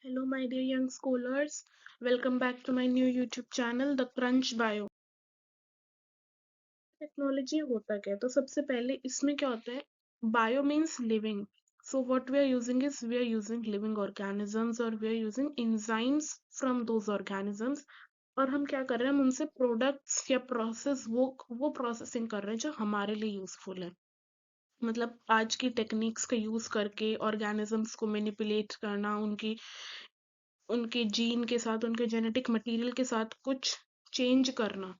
Hello, my dear young scholars. Welcome back to my new YouTube channel, The Crunch Bio. Technology होता क्या है? तो सबसे पहले इसमें क्या होता है? Bio means living. So what we are using is we are using living organisms or we are using enzymes from those organisms. और हम क्या कर रहे हैं? हम उनसे प्रोडक्ट्स या प्रोसेस वो प्रोसेसिंग कर रहे हैं जो हमारे लिए यूजफुल है. मतलब आज की टेक्निक्स का यूज करके ऑर्गेनिजम्स को मैनिपुलेट करना, उनके जीन के साथ, उनके जेनेटिक मटेरियल के साथ कुछ चेंज करना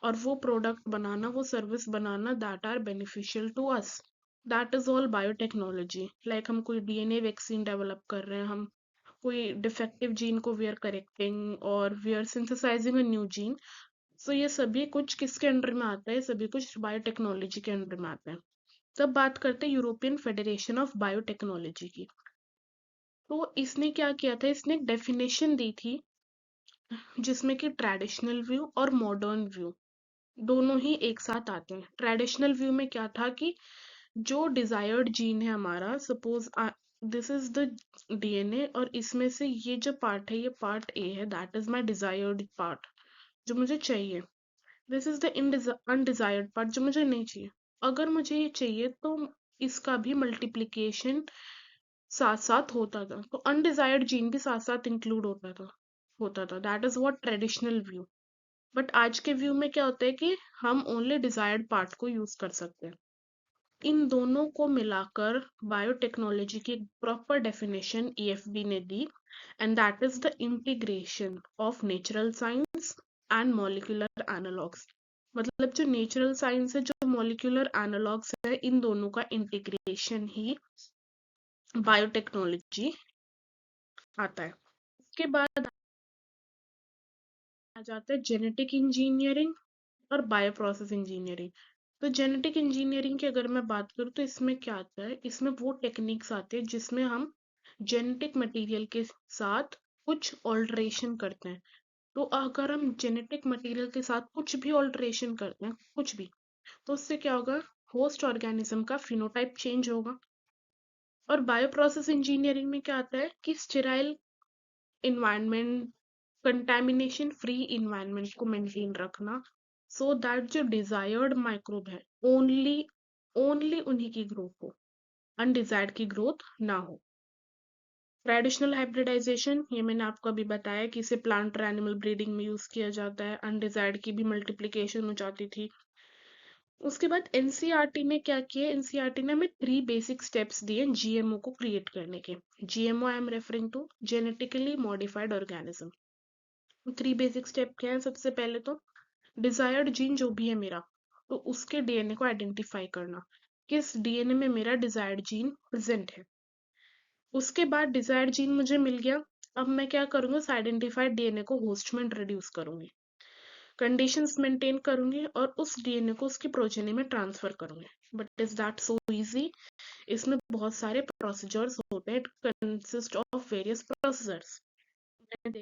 और वो प्रोडक्ट बनाना, वो सर्विस बनाना that are beneficial to us. That is all biotechnology. Like हम कोई डीएनए वैक्सीन डेवलप कर रहे हैं, हम कोई डिफेक्टिव जीन को वी आर करेक्टिंग और we are synthesising a new gene. So ये सभी कुछ किसके अंडर में आता है? सभी कुछ बायोटेक्नोलॉजी के अंडर में आता है. तब बात करते हैं यूरोपियन फेडरेशन ऑफ बायोटेक्नोलॉजी की. तो इसने क्या किया था? इसने एक डेफिनेशन दी थी जिसमें कि ट्रेडिशनल व्यू और मॉडर्न व्यू दोनों ही एक साथ आते हैं. ट्रेडिशनल व्यू में क्या था कि जो डिजायर्ड जीन है हमारा, suppose this is the DNA और इसमें से ये जो पार्ट है, ये पार्ट ए है, that is my desired part जो मुझे चाहिए. This is the undesired part जो मुझे नहीं चाहिए. अगर मुझे ये चाहिए तो इसका भी मल्टीप्लिकेशन साथ साथ होता था, तो अनडिजायर्ड जीन भी साथ साथ इंक्लूड होता था. That is what traditional view. But आज के व्यू में क्या होता है कि हम ओनली डिजायर्ड पार्ट को यूज कर सकते हैं. इन दोनों को मिलाकर बायोटेक्नोलॉजी की प्रॉपर डेफिनेशन ईएफबी ने दी, and that is the integration of natural science and molecular analogues. मतलब जो नेचुरल साइंस है, जो मॉलिक्यूलर एनालॉग्स है, इन दोनों का इंटीग्रेशन ही बायोटेक्नोलॉजी आता है. उसके बाद आ जाता है जेनेटिक इंजीनियरिंग और बायो प्रोसेस इंजीनियरिंग. तो जेनेटिक इंजीनियरिंग की अगर मैं बात करूँ तो इसमें क्या आता है? इसमें वो टेक्निक्स आते हैं जिसमें हम जेनेटिक मटेरियल के साथ कुछ ऑल्टरेशन करते हैं. तो अगर हम जेनेटिक मटेरियल के साथ कुछ भी ऑल्टरेशन करते हैं, कुछ भी, तो उससे क्या होगा? होस्ट ऑर्गेनिज्म का फिनोटाइप चेंज होगा. और बायो प्रोसेस इंजीनियरिंग में क्या आता है कि sterile environment, contamination free environment को मेंटेन रखना, सो दैट जो डिजायर्ड माइक्रोब है ओनली ओनली उन्हीं की ग्रोथ हो, अनडिजायर्ड की ग्रोथ ना हो. ट्रेडिशनल हाइब्रिडाइजेशन, ये मैंने आपको अभी बताया कि इसे प्लांट और एनिमल ब्रीडिंग में यूज किया जाता है. अनडिजायर्ड की भी मल्टीप्लिकेशन हो जाती थी. उसके बाद एनसीईआरटी ने क्या किया? एनसीईआरटी ने हमें 3 बेसिक स्टेप्स दिए जीएमओ को क्रिएट करने के. GMO I am referring to genetically modified organism. 3 basic step क्या है? सबसे पहले तो डिजायर्ड जीन जो भी है मेरा, तो उसके डीएनए को आइडेंटिफाई करना, किस डीएनए में मेरा डिजायर्ड जीन प्रेजेंट है. उसके बाद डिजायर्ड जीन मुझे मिल गया. अब मैं क्या करूंगी? उस आइडेंटिफाइड डीएनए को होस्ट में इंट्रोड्यूस करूंगी, कंडीशंस मेंटेन करूंगी और उस डीएनए को उसकी प्रोजेनी में ट्रांसफर करूंगी. But is that so easy? इसमें बहुत सारे प्रोसीजर्स होते हैं. It consist of various procedures. देखते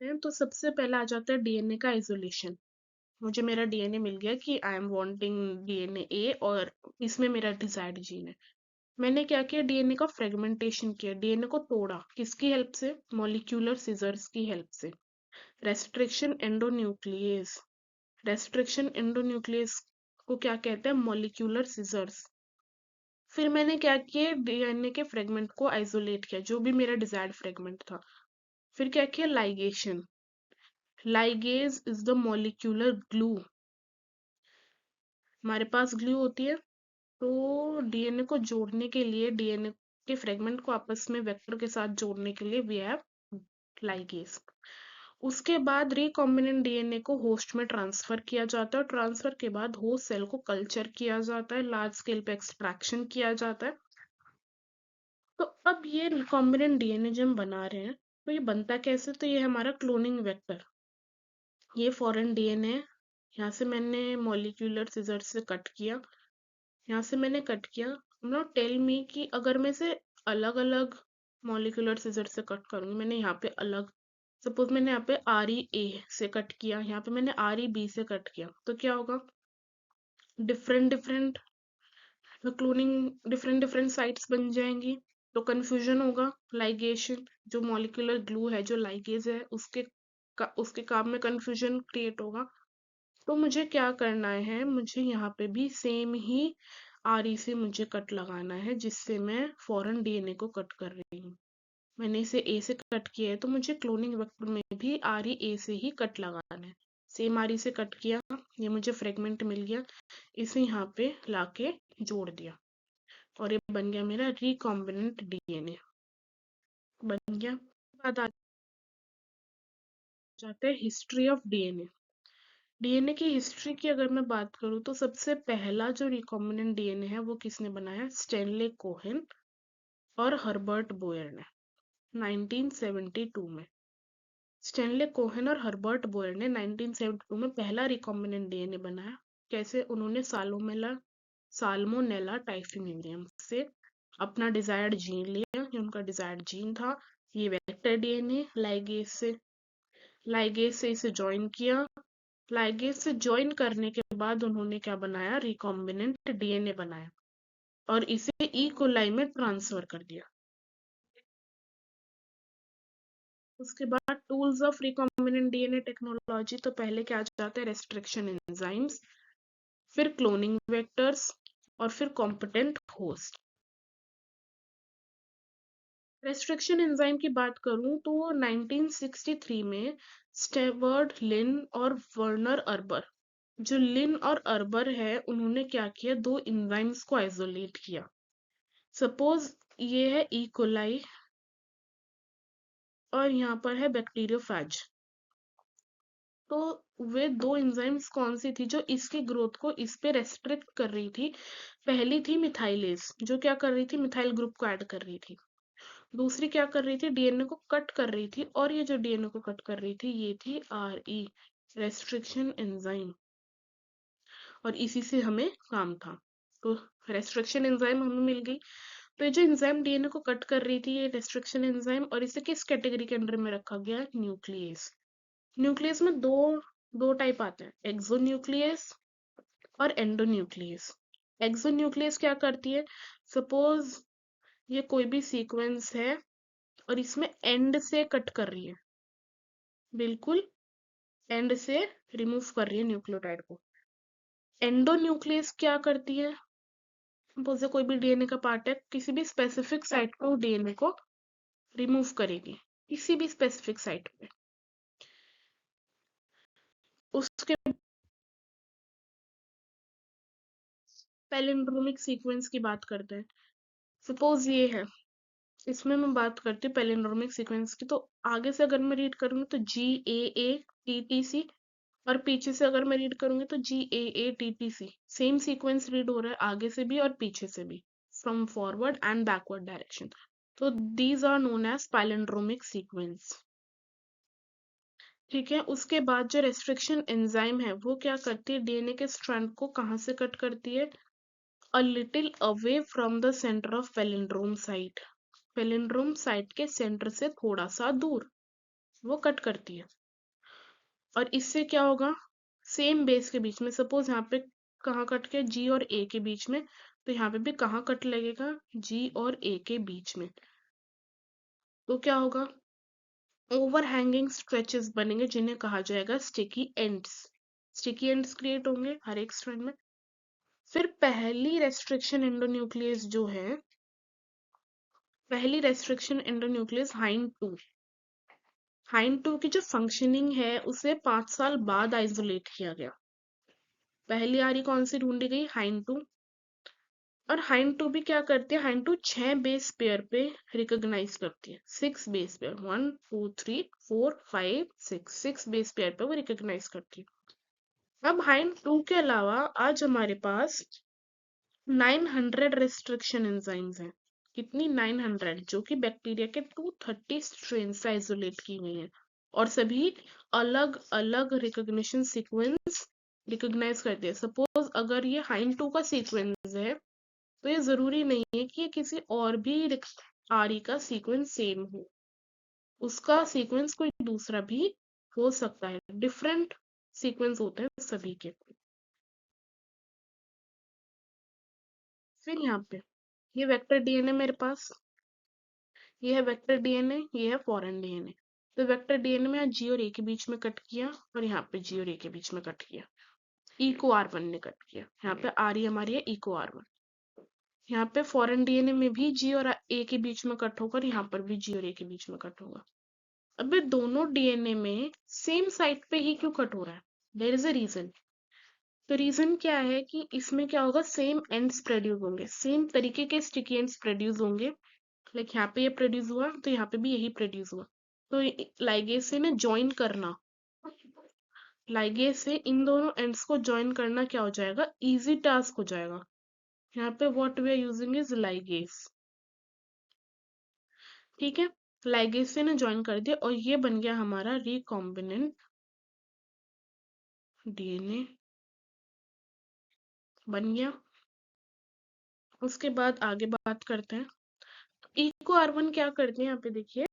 हैं. तो सबसे पहला आ जाता है डीएनए का आइसोलेशन. मुझे मेरा डीएनए मिल गया कि आई एम वांटिंग डीएनए ए और इसमें मेरा डिजायर्ड जीन है. मैंने क्या किया? डीएनए का फ्रेगमेंटेशन किया, डीएनए को तोड़ा. किसकी हेल्प से? मॉलिक्यूलर सीजर्स की हेल्प से. Restriction endonuclease. रेस्ट्रिक्शन एंडोन्यूक्लियस को क्या कहते हैं? Molecular scissors. फिर मैंने क्या किया? डीएनए के फ्रेगमेंट को आइसोलेट किया, जो भी मेरा डिजायर्ड फ्रेगमेंट था. फिर क्या किया? Ligation. Ligase is the molecular glue. हमारे पास ग्लू होती है. तो डीएनए को जोड़ने के लिए, डीएनए के फ्रेगमेंट को आपस में वेक्टर के साथ जोड़ने के लिए वी हैव लाइगेज. उसके बाद रिकॉम्बिनेंट डीएनए को होस्ट में ट्रांसफर किया जाता है. ट्रांसफर के बाद होस्ट सेल को कल्चर किया जाता है, लार्ज स्केल पे एक्सट्रैक्शन किया जाता है. तो अब ये रिकॉम्बिनेंट डीएनए जब हम बना रहे हैं, तो ये बनता कैसे? तो ये हमारा क्लोनिंग वेक्टर. ये फॉरेन डीएनए है. यहाँ से मैंने मॉलिक्यूलर सीजर से कट किया, यहाँ से मैंने कट किया. नॉट टेल मी कि अगर मैं इसे अलग अलग मॉलिक्यूलर सीजर से कट करूंगी. मैंने यहाँ पे अलग, सपोज मैंने यहाँ पे आर ई ए से कट किया, यहाँ पे मैंने आर ई बी से कट किया, तो क्या होगा? Different different cloning, different different sites बन जाएंगी. तो कन्फ्यूजन होगा। लाइगेशन, जो मॉलिक्यूलर ग्लू है, जो लाइगेज है, उसके काम में कन्फ्यूजन क्रिएट होगा। तो मुझे क्या करना है, मुझे यहाँ पे भी सेम ही RE से मुझे कट लगाना है, जिससे मैं फॉरेन DNA को कट कर रही हूँ। मैंने इसे A से कट किया है, तो मुझे क्लोनिंग वेक्टर में भी RE A से ही कट लगाना है। सेम RE से कट किया, ये मुझे फ्रेगमेंट मिल गया, इसे यहाँ पे लाके जोड़ दिया और ये बन गया मेरा रिकॉम्बिनेंट DNA बन गया। बाद आ जाते हैं हिस्ट्री ऑफ DNA की हिस्ट्री की अगर मैं बात करूँ तो सबसे पहला जो रिकॉम्बिनेंट DNA है वो किसने बनाया, स्टैनले कोहेन और हर्बर्ट बोयर ने 1972 में। स्टैनले कोहेन और हर्बर्ट बोयर ने 1972 में पहला रिकॉम्बिनेंट DNA बनाया। कैसे, उन्होंने साल्मोनेला टाइफिमिडियम से अपना डिजायर्ड जीन लिया, ये उनका डिजायर्ड जीन था। ये वेक्टर DNA लाइगेज से इसे ज्वाइन किया। लाइगेज से ज्वाइन करने के बाद उन्होंने क्या बनाया, रिकॉम्बिनेंट DNA बनाया और इसे ई कोलाई में ट्रांसफर कर दिया। उसके बाद tools of recombinant DNA technology, तो पहले क्या जाता है, रेस्ट्रिक्शन एंजाइम्स, फिर क्लोनिंग वेक्टर्स और फिर कॉम्पिटेंट होस्ट। रेस्ट्रिक्शन एंजाइम की बात करूं तो 1963 में स्टेवर्ड लिन और वर्नर अर्बर, जो लिन और अर्बर है, उन्होंने क्या किया, दो एंजाइम्स को आइसोलेट किया। सपोज ये है ई कोलाई और यहाँ पर है बैक्टीरियोफेज। तो वे दो एंजाइम्स कौन सी थी जो इसकी ग्रोथ को इस पे रेस्ट्रिक्ट कर रही थी। पहली थी मिथाइलेज, जो क्या कर रही थी, मिथाइल ग्रुप को ऐड कर रही थी। दूसरी क्या कर रही थी, DNA को कट कर रही थी, और ये जो DNA को कट कर रही थी ये थी RE, रेस्ट्रिक्शन एंजाइम, और इसी से हमें काम था। तो रेस्ट्रिक्शन एंजाइम हमें मिल गई। तो ये जो एंजाइम DNA को कट कर रही थी, ये रेस्ट्रिक्शन एंजाइम, और इसे किस कैटेगरी के अंडर में रखा गया, न्यूक्लियस। न्यूक्लियस में दो टाइप आते हैं, एक्सोन्यूक्लियस और एंडोन्यूक्लियस। एक्सोन्यूक्लियस क्या करती है, सपोज ये कोई भी सीक्वेंस है और इसमें एंड से कट कर रही है, बिल्कुल एंड से रिमूव कर रही है न्यूक्लियोटाइड को। एंडोन्यूक्लियस क्या करती है, सपोज कोई भी DNA का पार्ट है, किसी भी स्पेसिफिक साइट को DNA को रिमूव करेगी, किसी भी स्पेसिफिक साइट पे। उसके पैलिंड्रोमिक सीक्वेंस की बात करते हैं। सपोज ये है, इसमें मैं बात करती हूँ पैलिंड्रोमिक सीक्वेंस की, तो आगे से अगर मैं रीड करूंगी तो GAATTC, और पीछे से अगर मैं रीड करूंगी तो GAATTC। सेम सीक्वेंस रीड हो रहा है आगे से भी और पीछे से भी, from forward and backward direction. तो these are known as palindromic sequence. ठीक है, उसके बाद जो रेस्ट्रिक्शन एंजाइम है वो क्या करती है, DNA के स्ट्रैंड को कहाँ से कट करती है, a little away from the centre of palindrome site. Palindrome site के सेंटर से थोड़ा सा दूर वो कट करती है, और इससे क्या होगा, सेम बेस के बीच में, सपोज यहाँ पे कहाँ कट के, G और A के बीच में, तो यहाँ पे भी कहाँ कट लगेगा, G और A के बीच में। तो क्या होगा, ओवरहैंगिंग स्ट्रेचेस बनेंगे जिन्हें कहा जाएगा sticky ends. Sticky ends create होंगे हर एक स्ट्रैंड में। फिर पहली रेस्ट्रिक्शन एंडोन्यूक्लियस जो है, पहली रेस्ट्रिक्शन एंडोन्यूक्लियस हाइन 2 की जो फंक्शनिंग है उसे 5 साल बाद आइसोलेट किया गया। पहली आरी कौन सी ढूंढी गई, हाइन 2। और हाइन 2 भी क्या करती है, हाइन 2 6 बेस पेयर पे रिकॉग्नाइज करती है, 6 बेस पेयर, 1 2 3 4 5 6 बेस पेयर पे वो रिकॉग्नाइज करती है। अब हाइन 2 के अलावा आज हमारे पास 900 रेस्ट्रिक्शन एंजाइम्स हैं। कितनी, 900, जो कि बैक्टीरिया के 230 स्ट्रेन से आइसोलेट की गई हैं, और सभी अलग अलग रिकॉग्निशन सीक्वेंस रिकॉग्नाइज करते हैं। सपोज अगर ये हाइन 2 का सीक्वेंस है, तो ये जरूरी नहीं है कि ये किसी और भी RE का सीक्वेंस सेम हो, उसका सीक्वेंस कोई दूसरा भी हो सकता है, डिफरेंट सीक्वेंस होते हैं सभी के। फिर यहाँ पे ये वेक्टर DNA मेरे पास, ये है वेक्टर डीएनए, ये है फॉरेन डीएनए। तो वेक्टर डीएनए में यहाँ जी और ए के बीच में कट किया और यहाँ पे जी और ए के बीच में कट किया, ई को R1 ने कट किया, यहाँ पे आर ई हमारी है, ई को R1। यहाँ पे फॉरेन डीएनए में भी जी और ए के बीच में कट होकर, यहाँ पर भी जी और ए के बीच में कट होगा। अब ये दोनों डीएनए में सेम साइट पे ही क्यों कट हो रहा है? There is a reason. तो रीजन क्या है कि इसमें क्या होगा, सेम एंड्स प्रोड्यूस होंगे, सेम तरीके के स्टिकी एंड्स प्रोड्यूस होंगे। लाइक यहाँ पे ये प्रोड्यूस हुआ तो यहाँ पे भी यही प्रोड्यूस हुआ। तो लाइगेज से ना ज्वाइन करना, लाइगेज से इन दोनों एंड्स को ज्वाइन करना क्या हो जाएगा, इजी टास्क हो जाएगा। यहाँ पे what we are using is ligase. ठीक है, लाइगेज से ना ज्वाइन कर दिया और ये बन गया हमारा रिकॉम्बिनेंट डीएनए बन गया। उसके बाद आगे बात करते हैं। इको R1 क्या करती है, यहाँ पे देखिए,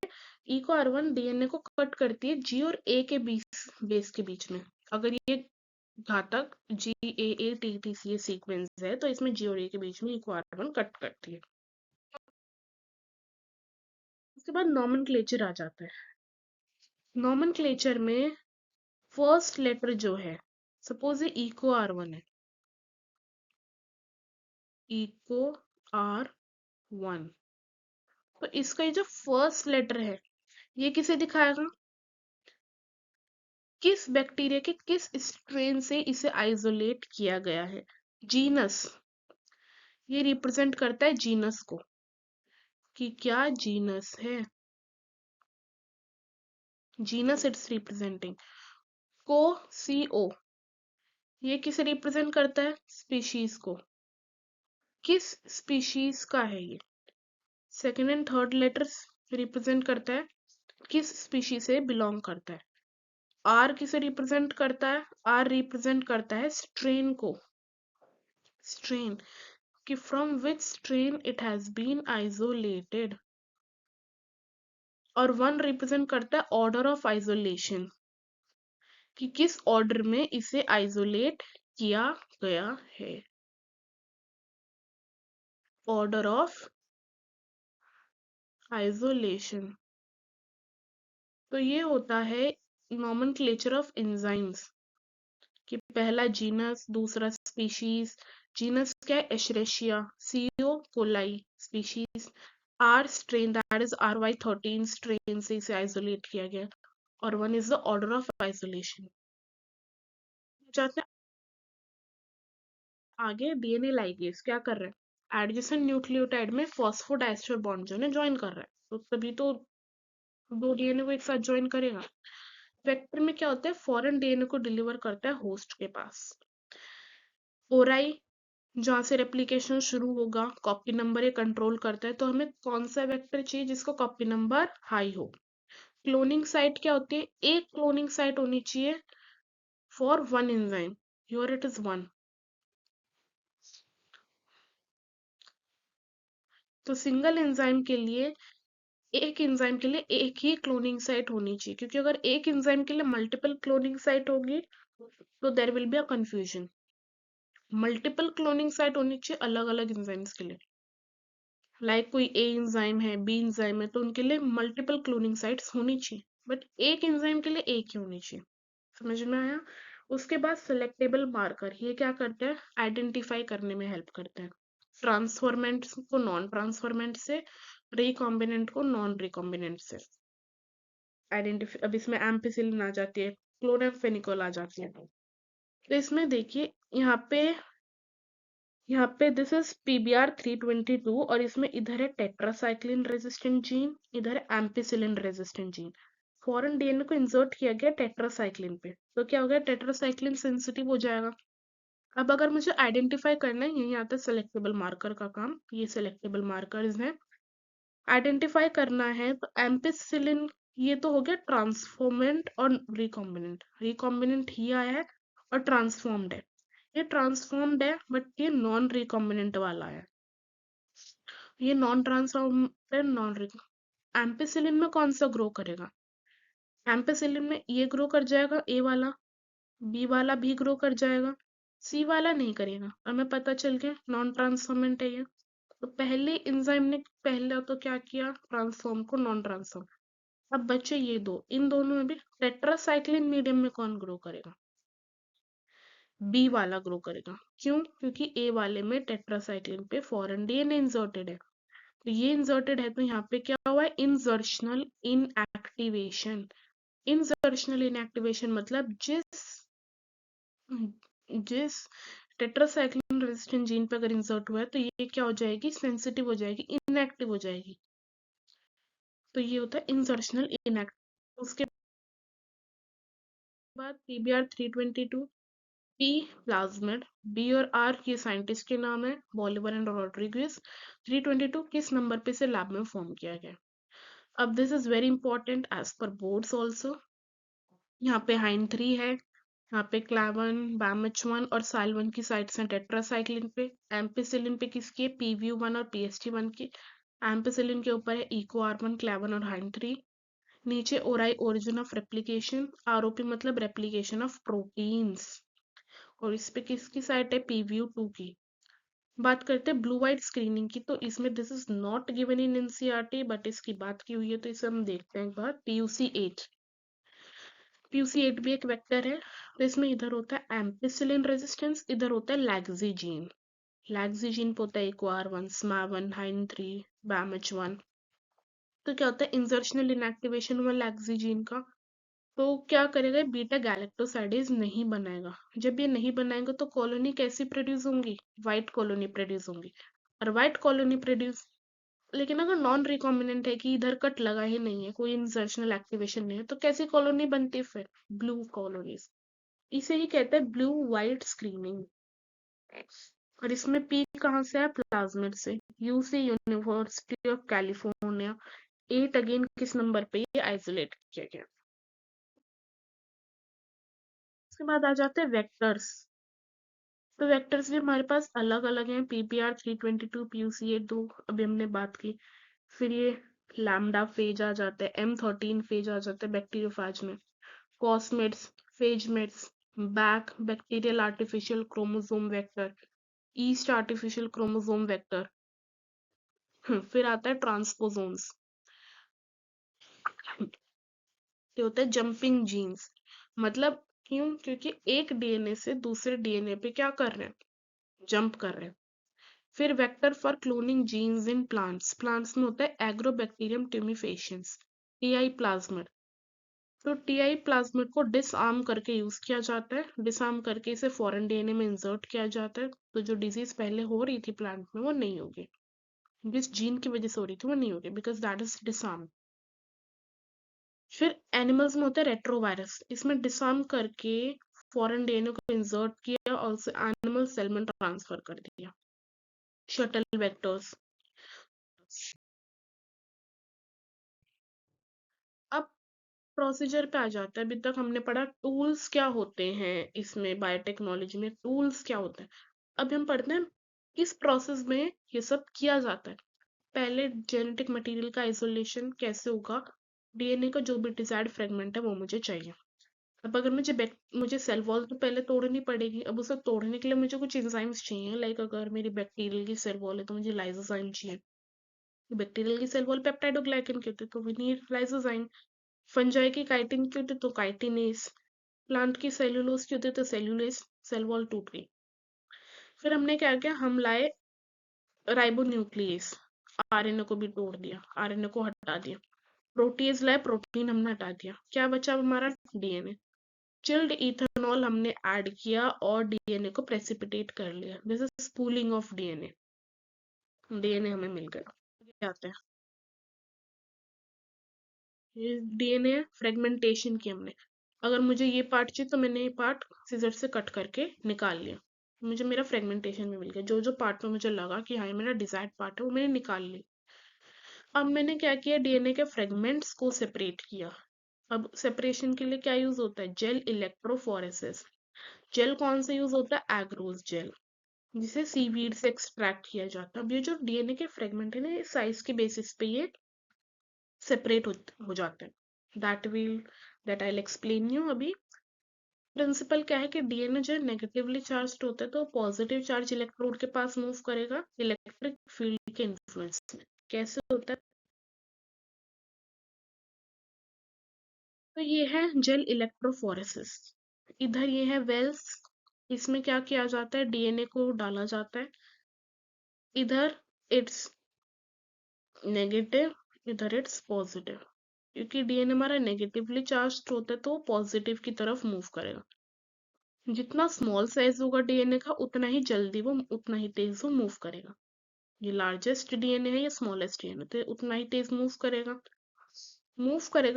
इको R1 डीएनए को कट करती है जी और ए के बीच, बेस के बीच में। अगर ये घातक GAATTCA सीक्वेंस है तो इसमें जी और ए के बीच में इको R1 कट करती है। उसके बाद नॉमेनक्लेचर आ जाता है। नॉमेनक्लेचर में फर्स्ट लेटर जो है, सपोज ये इको R1 है, इको R1, तो इसका ये जो फर्स्ट लेटर है ये किसे दिखाएगा, किस बैक्टीरिया के किस स्ट्रेन से इसे आइसोलेट किया गया है। जीनस, ये रिप्रेजेंट करता है जीनस को, कि क्या जीनस है, जीनस इट्स रिप्रेजेंटिंग। को CO, ये किसे रिप्रेजेंट करता है, स्पीशीज को, किस स्पीशीज का है ये। Second and third letters represent करता है किस स्पीशीज से बिलोंग करता है। आर किसे रिप्रेजेंट करता है, आर रिप्रेजेंट करता है स्ट्रेन को, स्ट्रेन, कि from which strain it has been isolated. और वन रिप्रेजेंट करता है ऑर्डर ऑफ आइसोलेशन, कि किस ऑर्डर में इसे आइसोलेट किया गया है, ऑर्डर ऑफ आइसोलेशन। तो ये होता है नॉमेनक्लेचर ऑफ एंजाइम्स, कि पहला जीनस, दूसरा स्पीशीज। जीनस क्या है, एशरेशिया, CO coli species, R strain, that is RY13 strain से इसे आइसोलेट किया गया, और one is the order of isolation. जाते हैं आगे, डीएनए लाइगेज क्या कर रहा है, एडजेसेंट न्यूक्लियोटाइड में फॉस्फोडाइस्टर बॉन्ड जो है ज्वाइन कर रहा है, तो तभी तो दो डीएनए को एक साथ ज्वाइन करेगा। वेक्टर में क्या होता है, फॉरेन डीएनए को डिलीवर करता है होस्ट के पास। ओराई, जहां से रेप्लिकेशन शुरू होगा, कॉपी नंबर ये कंट्रोल करता है, तो हमें कौन सा वेक्टर चाहिए जिसका कॉपी नंबर हाई हो। क्लोनिंग साइट क्या होती है, एक क्लोनिंग साइट होनी चाहिए for one enzyme, here it is one. तो सिंगल एंजाइम के लिए, एक एंजाइम के लिए एक ही क्लोनिंग साइट होनी चाहिए, क्योंकि अगर एक एंजाइम के लिए मल्टीपल क्लोनिंग साइट होगी तो there will be a confusion. Multiple cloning site होनी चाहिए अलग अलग एंजाइम्स के लिए। लाइक कोई ए एंजाइम है, बी एंजाइम है, तो उनके लिए मल्टीपल क्लोनिंग साइट्स होनी चाहिए, बट एक एंजाइम के लिए एक ही होनी चाहिए। समझ में आया। उसके बाद सिलेक्टेबल मार्कर, ये क्या करते हैं, आइडेंटिफाई करने में हेल्प करते हैं ट्रांसफॉर्मेंट को नॉन ट्रांसफॉर्मेंट से, रिकॉम्बिनेंट को नॉन रिकॉम्बिनेंट से। आइडेंटिफाई, अब इसमें एम्पिसिलिन आ जाती है, क्लोराम्फेनिकोल आ जाती है। तो इसमें देखिए यहाँ पे दिस इज PBR322, और इसमें इधर है टेट्रासाइक्लिन रेजिस्टेंट जीन, इधर है ampicillin resistant gene. Foreign DNA को इंसर्ट किया गया टेट्रासाइक्लिन पे, तो क्या हो गया, टेट्रासाइक्लिन सेंसिटिव हो जाएगा। अब अगर मुझे आइडेंटिफाई करना है, यही आता है सिलेक्टेबल मार्कर का काम, ये सिलेक्टेबल मार्कर्स हैं। आइडेंटिफाई करना है तो एम्पिसिलिन, ये तो हो गया ट्रांसफॉर्मेंट और रिकॉम्बिनेंट, रिकॉम्बिनेंट ही आया है और ट्रांसफॉर्म्ड है। ये ट्रांसफॉर्म्ड है बट ये नॉन रिकॉम्बिनेंट वाला है, ये नॉन ट्रांसफॉर्म्ड है, नॉन एम्पिसिलिन में कौन सा ग्रो करेगा, एम्पिसिलिन में ये ग्रो कर जाएगा, ए वाला, बी वाला भी ग्रो कर जाएगा, सी वाला नहीं करेगा, हमें पता चल गया नॉन ट्रांसफॉर्मेंट है ये। तो पहले एंजाइम ने पहले तो क्या किया, ट्रांसफॉर्म को नॉन ट्रांसफॉर्म। अब बचे ये दो, इन दोनों में भी टेट्रासाइक्लिन मीडियम में कौन ग्रो करेगा, बी वाला ग्रो करेगा। क्यों, क्योंकि ए वाले में टेट्रासाइक्लिन पे फॉरेन डीएनए इंसर्टेड है, तो ये इंसर्टेड है, तो यहाँ पे क्या हुआ है, इंसर्शनल इनएक्टिवेशन। इंसर्शनल इनएक्टिवेशन मतलब जिस जिस टेट्रासाइक्लिन रेजिस्टेंट जीन पे अगर इंसर्ट हुआ है तो ये क्या हो जाएगी, सेंसिटिव हो जाएगी, इनएक्टिव हो जाएगी। तो ये होता है इंसर्शनल इनएक्टिव। उसके बाद पीबीआर 322, पी प्लाज्मिड, बी और आर ये साइंटिस्ट के नाम है, बॉलिवर एंड रॉड्रिगेज। 322 किस नंबर पे से लैब में फॉर्म किया गया। अब this is very important as per boards also. यहाँ पे हाइन 3 है, यहाँ पे क्लावन, बैमच 1 और साल 1 की साइट्स हैं टेट्रासाइक्लिन पे। एम्पिसिलिन पे किसकी है, PVU1 और PST1 की। एम्पिसिलिन के ऊपर है EcoR1, क्लावन और हाइन 3। नीचे ओराई ओरिजिन ऑफ रेप्लिकेशन, ROP मतलब रेप्लिकेशन ऑफ प्रोटीन्स, और इस पे किसकी साइट है, PVU2 की। बात करते हैं ब्लू वाइट स्क्रीनिंग की, तो इसमें this is not given in NCERT, but इसकी बात की हुई है, तो इसे हम देखते हैं एक बार। PUC8, PUC8 भी एक वेक्टर है, तो इसमें इधर होता है एम्पिसिलिन रेजिस्टेंस, इधर होता है लैग्जीजीन। लैग्जीजीन पे होता है EcoR1, SMA1, हाइन 3, बैमच 1। तो क्या होता है, इंसर्शनल इनएक्टिवेशन हुआ लैग्जीजीन का, तो क्या करेगा, बीटा गैलेक्टोसाइडेज नहीं बनाएगा। जब ये नहीं बनाएगा तो कॉलोनी कैसी प्रोड्यूस होंगी, व्हाइट कॉलोनी प्रोड्यूस होंगी। और व्हाइट कॉलोनी प्रोड्यूस, लेकिन अगर नॉन रिकॉम्बिनेंट है कि इधर कट लगा ही नहीं है, कोई इंसर्शनल एक्टिवेशन नहीं है, तो कैसी कॉलोनी बनती है फिर, ब्लू कॉलोनीज। इसे ही कहते हैं ब्लू वाइट स्क्रीनिंग। और इसमें पी कहाँ से है, प्लाज्मिड से। UC university of California. 8 again किस नंबर पे ये आइसोलेट किया गया। उसके बाद आ जाते हैं वेक्टर्स। तो वेक्टर्स भी हमारे पास अलग अलग हैं, PPR 322, PUC8 2 अभी हमने बात की। फिर ये लैम्डा फेज आ जाता है, M13 फेज आ जाता है बैक्टीरियोफाज में। Cosmids, phagemids, back bacterial artificial chromosome vector, yeast artificial chromosome vector. फिर आता है ट्रांसपोसोम्स, ये होता है जंपिंग जीन्स। मतलब क्यों, क्योंकि एक डीएनए से दूसरे डीएनए पे क्या कर रहे हैं, जंप कर रहे हैं। फिर vector for cloning genes in plants, plants में होता है एग्रोबैक्टीरियम ट्यूमिफेशियंस, TI प्लाज्मिड। तो TI प्लाज्मिड को डिसआर्म करके यूज किया जाता है, डिसआर्म करके इसे फॉरेन डीएनए में इंसर्ट किया जाता है, तो जो डिजीज पहले हो रही थी प्लांट में वो नहीं होगी, जिस जीन की वजह से हो रही थी वो नहीं होगी, बिकॉज दैट इज डिसआर्म। फिर एनिमल्स में होता है रेट्रोवायरस, इसमें डिसआर्म करके फॉरेन डीएनए को इंसर्ट किया और उसे एनिमल सेल में ट्रांसफर कर दिया। Shuttle vectors. अब प्रोसीजर पे आ जाता है। अभी तक हमने पढ़ा टूल्स क्या होते हैं, इसमें बायोटेक्नोलॉजी में टूल्स क्या होते हैं। अब हम पढ़ते हैं किस प्रोसेस में ये सब किया जाता है। पहले जेनेटिक मटेरियल का आइसोलेशन कैसे होगा, डीएनए का जो भी डिजायर्ड फ्रेगमेंट है वो मुझे चाहिए। अब अगर मुझे सेल वॉल तो पहले तोड़नी पड़ेगी, अब उसे तोड़ने के लिए मुझे कुछ एंजाइम्स चाहिए, लाइक अगर मेरी बैक्टीरियल की सेल वॉल है तो मुझे लाइसोजाइम चाहिए। बैक्टीरियल की सेल वॉल पेप्टाइडोग्लाइकन की होती है तो वी नीड लाइसोजाइम। फंजाई की काइटिन की होती है तो काइटिनेस। प्लांट की सेल्यूलोज की होती है तो सेल्यूलेस। सेल वॉल टूट गई। फिर हमने क्या किया, हम लाए राइबोन्यूक्लियस, RNA को भी तोड़ दिया, RNA को हटा दिया। प्रोटीज लाए, प्रोटीन हमने हटा दिया, क्या बचा हमारा, डीएनए। चिल्ड इथेनॉल हमने ऐड किया और डीएनए को प्रेसिपिटेट कर लिया, this is spooling of DNA. DNA हमें मिल गया। क्या आता है, ये डीएनए फ्रेगमेंटेशन की हमने। अगर मुझे ये पार्ट चाहिए तो मैंने ये पार्ट सीजर से कट करके निकाल लिया, मुझे मेरा फ्रेगमेंटेशन में मिल गया। जो जो पार्ट में मुझे लगा कि हाँ ये मेरा डिजायर्ड पार्ट है वो मैंने निकाल ली। अब मैंने क्या किया, डीएनए के फ्रेगमेंट्स को सेपरेट किया। अब सेपरेशन के लिए क्या यूज होता है, जेल इलेक्ट्रोफोरेसिस। जेल कौन सा यूज होता है, एग्रोस जेल, जिसे सीवीड से एक्सट्रैक्ट किया जाता है। अब ये जो डीएनए के फ्रेगमेंट है ना, साइज के बेसिस पे ये सेपरेट हो जाते हैं। That I explain you. अभी प्रिंसिपल क्या है कि डीएनए जो नेगेटिवली चार्ज होता है तो पॉजिटिव चार्ज इलेक्ट्रोड के पास मूव करेगा, इलेक्ट्रिक फील्ड के इन्फ्लुएंस में। कैसे होता है? तो ये है जेल इलेक्ट्रोफोरेसिस। इधर ये है वेल्स, इसमें क्या किया जाता है, डीएनए को डाला जाता है। इधर इट्स नेगेटिव, इधर इट्स पॉजिटिव, क्योंकि डीएनए हमारा नेगेटिवली चार्ज होता है तो पॉजिटिव की तरफ मूव करेगा। जितना स्मॉल साइज होगा डीएनए का उतना ही जल्दी वो, उतना ही तेज वो मूव करेगा। ये लार्जेस्ट डीएनए है या स्मॉलेस्ट डीएनए, तो उतना ही तेज मूव करेगा।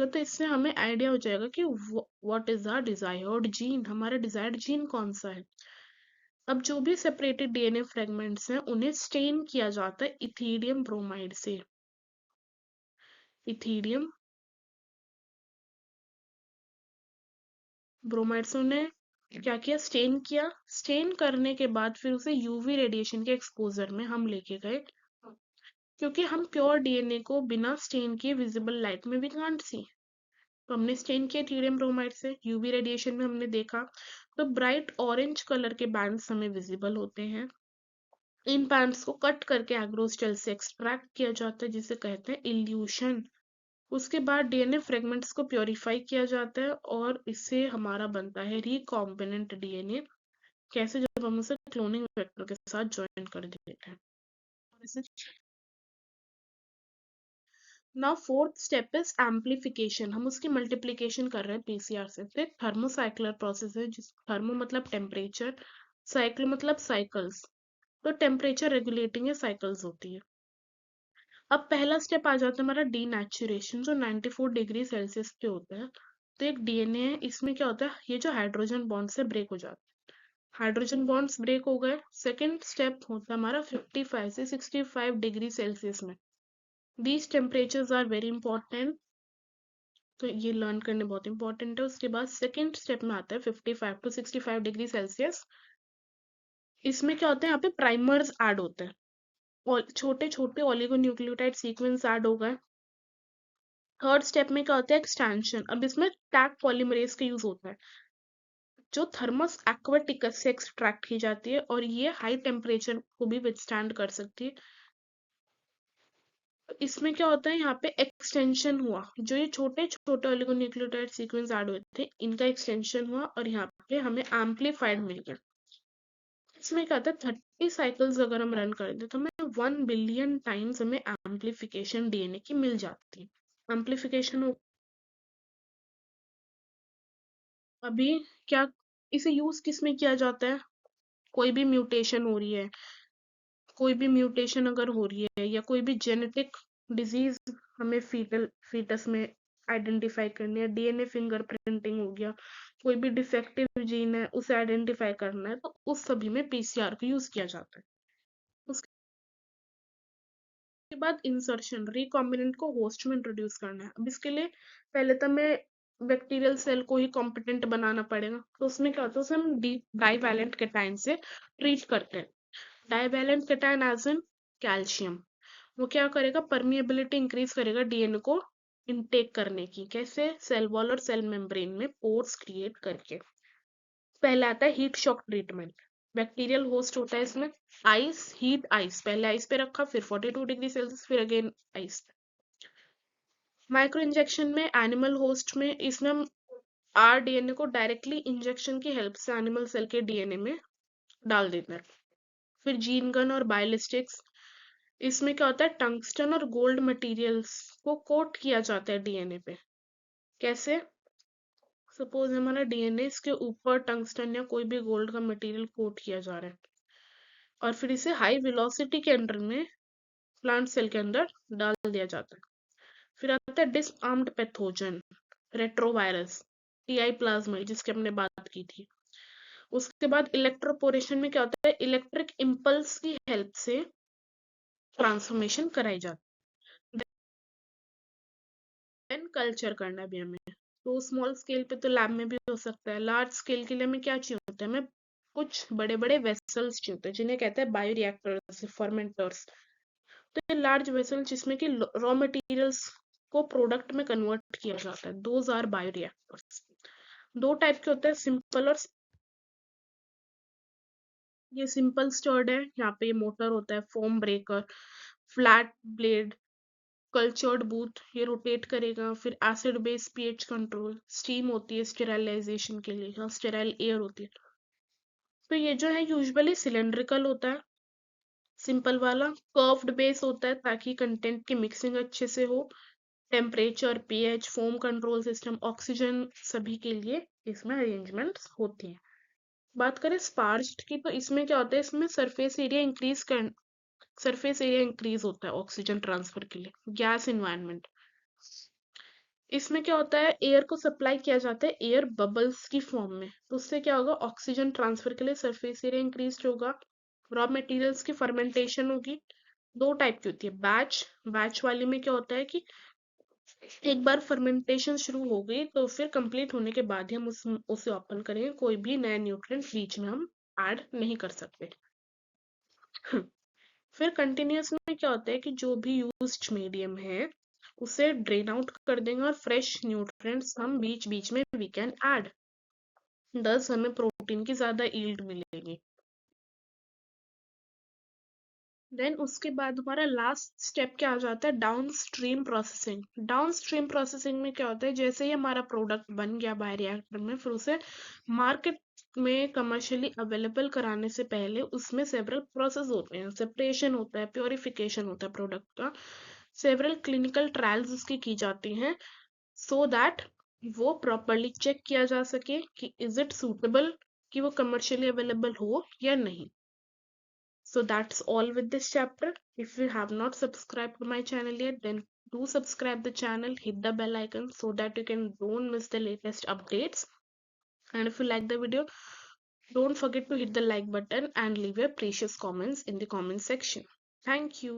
तो इससे हमें आइडिया हो जाएगा कि what is our desired gene, हमारा डिजायर्ड जीन कौन सा है। अब जो भी सेपरेटेड डीएनए फ्रेगमेंट्स हैं उन्हें स्टेन किया जाता है इथीडियम ब्रोमाइड से। इथीडियम ब्रोमाइड से उन्हें क्या किया, स्टेन किया। स्टेन करने के बाद फिर उसे यूवी रेडिएशन के एक्सपोजर में हम लेके गए, क्योंकि हम प्योर डीएनए को बिना स्टेन किए विजिबल लाइट में भी कांट सी। तो हमने स्टेन किया इथीडियम ब्रोमाइड से, यूवी रेडिएशन में हमने देखा तो ब्राइट ऑरेंज कलर के बैंड्स हमें विजिबल होते हैं। इन बैंड्स को कट करके एग्रोस्टेल से एक्सट्रैक्ट किया जाता है, जिसे कहते हैं इल्यूशन। उसके बाद डीएनए फ्रेगमेंट्स को प्योरीफाई किया जाता है और इससे हमारा बनता है रिकॉम्बिनेंट डीएनए। कैसे? जब हम उसे क्लोनिंग वेक्टर के साथ ज्वाइन कर देते हैं। Now fourth step is amplification. हम उसकी मल्टीप्लीकेशन कर रहे हैं पीसीआर से। तो एक थर्मोसाइक्लर प्रोसेस है, जिस थर्मो मतलब टेम्परेचर, साइकिल मतलब साइकिल्स, तो टेम्परेचर रेगुलेटिंग है, साइकिल्स होती है। अब पहला स्टेप आ जाता है हमारा डीनेचुरेशन, जो 94 डिग्री सेल्सियस पे होता है। तो एक डीएनए है, इसमें क्या होता है, ये जो हाइड्रोजन बॉन्ड से ब्रेक हो जाता है, हाइड्रोजन बॉन्ड्स ब्रेक हो गए। सेकेंड स्टेप होता है हमारा 55 से 65 डिग्री सेल्सियस में। These temperatures are very important, तो ये लर्न करने बहुत इंपॉर्टेंट है। उसके बाद सेकेंड स्टेप में आता है 55 टू 65 डिग्री सेल्सियस। इसमें क्या होता है, यहाँ पे प्राइमर्स ऐड होते हैं और छोटे छोटे ओलिगोन्यूक्लियोटाइड सीक्वेंस ऐड हो गए। थर्ड स्टेप में क्या होता है, एक्सटेंशन। अब इसमें टैग पॉलीमरेज का यूज होता है, जो थर्मस एक्वाटिकस से एक्सट्रैक्ट की जाती है और ये हाई टेम्परेचर को भी विथस्टैंड कर सकती है। इसमें क्या होता है, यहाँ पे एक्सटेंशन हुआ, जो ये छोटे छोटे ओलिगोन्यूक्लियोटाइड सीक्वेंस ऐड हुए थे इनका एक्सटेंशन हुआ और यहाँ पे हमें एम्पलीफाइड मिल गया। इसमें क्या होता है, 30 साइकिल्स अगर हम रन कर दे तो हमें 1 बिलियन टाइम्स हमें एम्पलीफिकेशन डीएनए की मिल जाती है। एम्पलीफिकेशन अभी क्या, इसे यूज किस में किया जाता है, कोई भी म्यूटेशन हो रही है, कोई भी म्यूटेशन अगर हो रही है या कोई भी जेनेटिक डिजीज हमें फीटस में आइडेंटिफाई करनी है, डीएनए फिंगरप्रिंटिंग हो गया, कोई भी डिफेक्टिव जीन है उसे आइडेंटिफाई करना है, तो उस सभी में पीसीआर का यूज किया जाता है। उसके बाद इंसर्शन, रिकॉम्बिनेंट को होस्ट में इंट्रोड्यूस करना है। अब इसके लिए पहले तो हमें बैक्टीरियल सेल को ही कॉम्पिटेंट बनाना पड़ेगा, तो उसमें क्या होता है, उसे हम डाइवैलेंट केटाइन से ट्रीट करते हैं। Divalent cation as in calcium, वो क्या करेगा, परमिएबिलिटी इंक्रीज करेगा डीएनए को इनटेक करने की। कैसे? सेल वॉल और सेल मेम्ब्रेन में पोर्स क्रिएट करके। पहला आता है heat shock treatment. Bacterial host होता है इसमें, आइस, हीट आइस, पहले आइस पे रखा, फिर 42 डिग्री सेल्सियस, फिर अगेन आइस। माइक्रो इंजेक्शन में एनिमल होस्ट में, इसमें हम आर डीएनए को डायरेक्टली इंजेक्शन की हेल्प से एनिमल सेल के डीएनए में डाल देते हैं। फिर जीन गन और बायोलिस्टिक्स, इसमें क्या होता है, टंगस्टन और गोल्ड मटेरियल्स को कोट किया जाता है डीएनए पे। कैसे? सपोज हमारा डीएनए, इसके ऊपर टंगस्टन या कोई भी गोल्ड का मटेरियल कोट किया जा रहा है और फिर इसे हाई वेलोसिटी के अंदर में प्लांट सेल के अंदर डाल दिया जाता है। फिर आता है डिसआर्म्ड पैथोजन, रेट्रोवायरस, टीआई प्लाज्माइड जिसकी हमने बात की थी। उसके बाद इलेक्ट्रोपोरेशन में क्या होता है, इलेक्ट्रिक इम्पल्स की हेल्प से ट्रांसफॉर्मेशन कराई जाती है। देन कल्चर करना भी हमें, तो स्मॉल स्केल पे तो लैब में भी हो सकता है। लार्ज स्केल के लिए हमें क्या चाहिए होता है, हमें कुछ बड़े बड़े वेसल्स चाहिए होते हैं जिन्हें कहते हैं बायोरिएक्टर्स, फर्मेंटर्स। तो ये लार्ज वेसल जिसमें कि रॉ मटेरियल्स को प्रोडक्ट में कन्वर्ट किया जाता है, दोज आर बायोरिएक्टर्स। दो टाइप के होते हैं, सिंपल और ये सिंपल स्टर्ड है, यहाँ पे ये मोटर होता है, foam breaker, flat blade, cultured booth, ये रोटेट करेगा। फिर acid base pH control, steam होती है स्टेरिलाइजेशन के लिए, यहाँ स्टेराइल एयर होती है। तो ये जो है यूजुअली सिलेंड्रिकल होता है, सिंपल वाला। कर्व्ड बेस होता है ताकि कंटेंट की मिक्सिंग अच्छे से हो। Temperature, pH, foam control system, oxygen, सभी के लिए इसमें अरेंजमेंट्स होती हैं। बात करें स्पार्ज्ड की, तो इसमें क्या होता है, इसमें सरफेस एरिया इंक्रीज होता है ऑक्सीजन ट्रांसफर के लिए। गैस इन्वायरमेंट, इसमें क्या होता है, एयर को सप्लाई किया जाता है एयर बबल्स की फॉर्म में, तो उससे क्या होगा, ऑक्सीजन ट्रांसफर के लिए सरफेस एरिया इंक्रीज होगा। रॉ मटेरियल्स की फर्मेंटेशन होगी, दो टाइप की होती है। बैच वाली में क्या होता है कि एक बार फर्मेंटेशन शुरू हो गई तो फिर कंप्लीट होने के बाद ही हम उसे ओपन करेंगे, कोई भी नया न्यूट्रिएंट बीच में हम ऐड नहीं कर सकते। फिर कंटिन्यूअस में क्या होता है कि जो भी यूज्ड मीडियम है उसे ड्रेन आउट कर देंगे और फ्रेश न्यूट्रिएंट्स हम बीच बीच में वी कैन ऐड, दस हमें प्रोटीन की ज्यादा यील्ड मिलेगी। देन उसके बाद हमारा लास्ट स्टेप क्या आ जाता है, down stream processing. Down stream processing में क्या होता है, जैसे ही हमारा प्रोडक्ट बन गया बायोरिएक्टर में, फिर उसे मार्केट में कमर्शियली अवेलेबल कराने से पहले उसमें सेवरल प्रोसेस होते हैं। सेपरेशन होता है, प्योरिफिकेशन होता है प्रोडक्ट का, सेवरल क्लिनिकल ट्रायल्स उसकी की जाती हैं, सो दैट वो प्रॉपरली चेक किया जा सके कि इज इट सूटेबल, कि वो कमर्शियली अवेलेबल हो या नहीं। So that's all with this chapter. If you have not subscribed to my channel yet, then do subscribe the channel, hit the bell icon so that you can don't miss the latest updates. And if you like the video, don't forget to hit the like button and leave your precious comments in the comment section. Thank you.